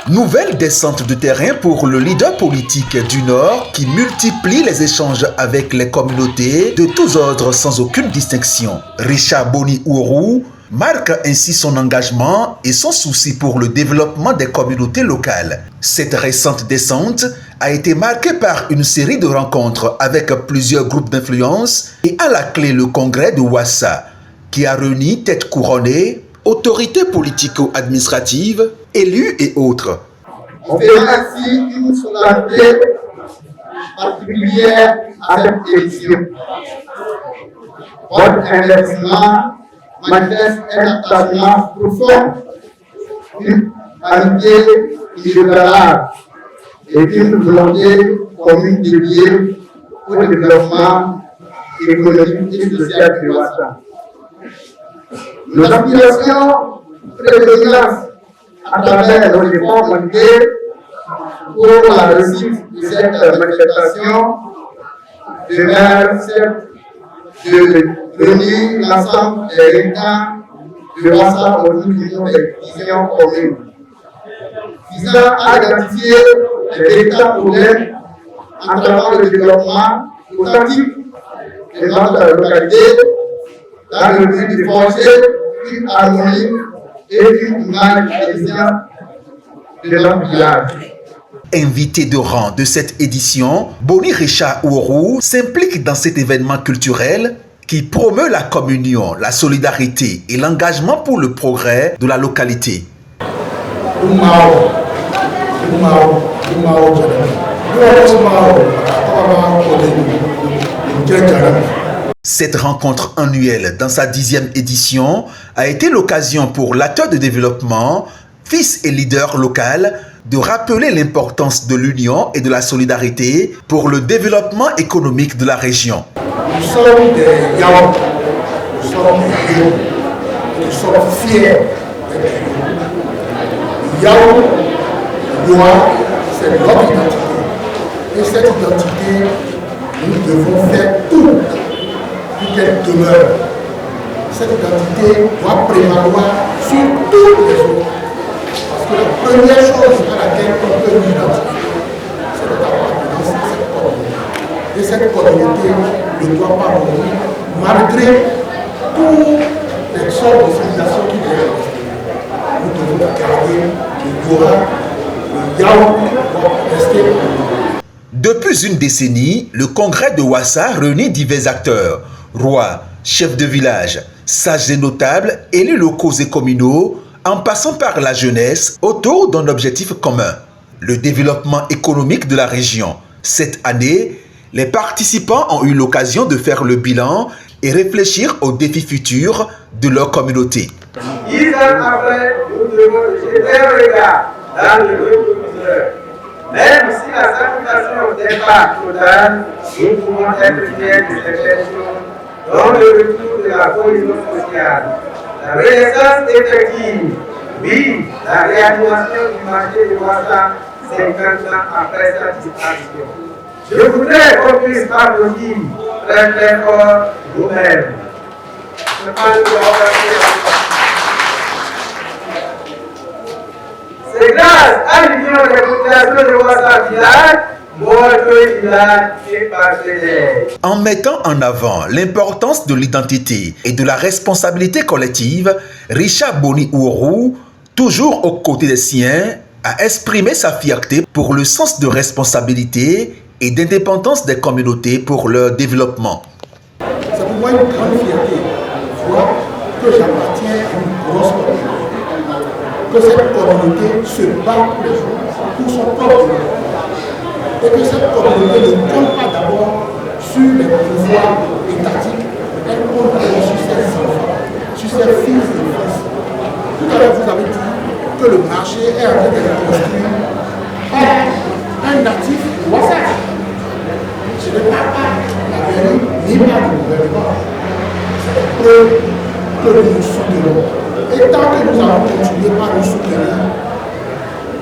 Nouvelle descente de terrain pour le leader politique du Nord qui multiplie les échanges avec les communautés de tous ordres sans aucune distinction. Richard Boni Uhuru marque ainsi son engagement et son souci pour le développement des communautés locales. Cette récente descente a été marquée par une série de rencontres avec plusieurs groupes d'influence et à la clé le congrès de Ouassa qui a réuni têtes couronnées, autorités politico-administratives, élus et autres. On fait ainsi une solennité particulière à cette édition. Votre investissement manifeste un attachement profond, une amitié inébranlable et une volonté commune de lier au développement économique et social de Ouassa. Nos aspirations prédominantes à travers nos efforts manqués pour la réussite de cette manifestation demeure celle de réunir l'ensemble des habitants de Ouassa autour d'une vision commune, visant à identifier les véritables problèmes entraînant le développement authentique de notre localité dans le but de forger une harmonie et une image résiliente de notre village. Invité de rang de cette édition, Boni Richard Uhuru s'implique dans cet événement culturel qui promeut la communion, la solidarité et l'engagement pour le progrès de la localité. Cette rencontre annuelle dans sa 10e édition a été l'occasion pour l'acteur de développement, fils et leader local, de rappeler l'importance de l'union et de la solidarité pour le développement économique de la région. Nous sommes des Yao, nous sommes des héros, nous sommes fiers d'être héros. Yao, Yoa, c'est notre identité. Et cette identité, nous devons faire tout pour qu'elle demeure. Cette identité doit prévaloir sur toutes les autres. Parce que la première chose à laquelle on peut nous identifier, c'est notre appartenance à cette communauté. Et cette communauté ne doit pas mourir malgré toutes les sortes de civilisations qui viennent. Nous devons garder le Yoa, le Yao doit rester. Depuis une décennie, le congrès de Ouassa réunit divers acteurs, rois, chefs de village, sages et notables, élus locaux et communaux, en passant par la jeunesse, autour d'un objectif commun, le développement économique de la région. Cette année, les participants ont eu l'occasion de faire le bilan et réfléchir aux défis futurs de leur communauté. 10 ans après, nous devons jeter un regard dans le rétroviseur. Même si la salutation n'est pas totale, nous pouvons être fiers de cette choses, dont le retour de la cohésion sociale. La renaissance effective, oui, la réanimation du marché de Ouassa 50 ans après sa disparition. Je voudrais qu'on puisse applaudir très fort nous-mêmes. C'est grâce à l'union des populations de Ouassa village, votre village est partenaire. En mettant en avant l'importance de l'identité et de la responsabilité collective, Richard Boni Uhuru, toujours aux côtés des siens, a exprimé sa fierté pour le sens de responsabilité et d'indépendance des communautés pour leur développement. C'est pour moi une grande fierté de voir que j'appartiens à une grosse communauté. Que cette communauté se bat pour son propre développement. Et que cette communauté ne compte pas d'abord sur les pouvoirs étatiques, elle compte d'abord sur ses enfants, sur ses fils et fils. Tout à l'heure, vous avez dit que le marché est en train d'être construit par un natif de Ouassa. Ce n'est pas la mairie ni par le gouvernement. C'est la preuve que nous nous soutenons. Et tant que nous allons continuer par nous soutenir,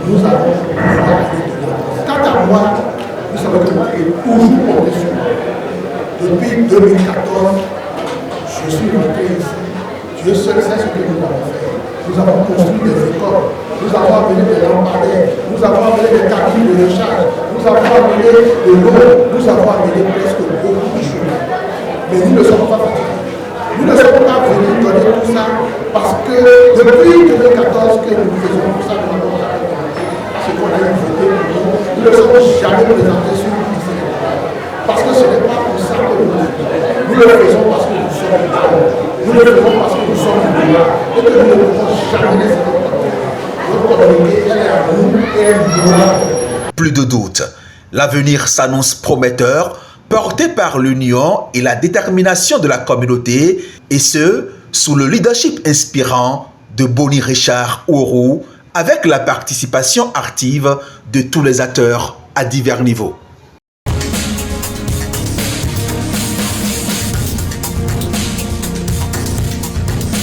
nous allons pouvoir aller de l'avant. Quant à moi, vous savez que moi, j'ai toujours compté sur moi. Depuis 2014, je suis rentré ici. Dieu seul sait ce que nous avons fait. Nous avons construit des écoles, nous avons amené des lampadaires, nous avons amené des cabines de recharge, nous avons amené de l'eau, nous avons amené presque beaucoup de choses. Mais nous ne sommes pas fatigués. Nous ne sommes pas venus donner tout ça parce que depuis 2014 que nous faisons tout ça, ce qu'on a invité pour nous ne sommes jamais présentés sur le lycée. Parce que ce n'est pas pour ça que nous le faisons parce que nous sommes là. Nous le faisons parce que nous sommes là et que nous ne pouvons jamais les écouter. Notre communauté, elle est à nous et elle doit. Plus de doute, l'avenir s'annonce prometteur, porté par l'union et la détermination de la communauté, et ce, sous le leadership inspirant de Boni Richard Ourou, avec la participation active de tous les acteurs à divers niveaux.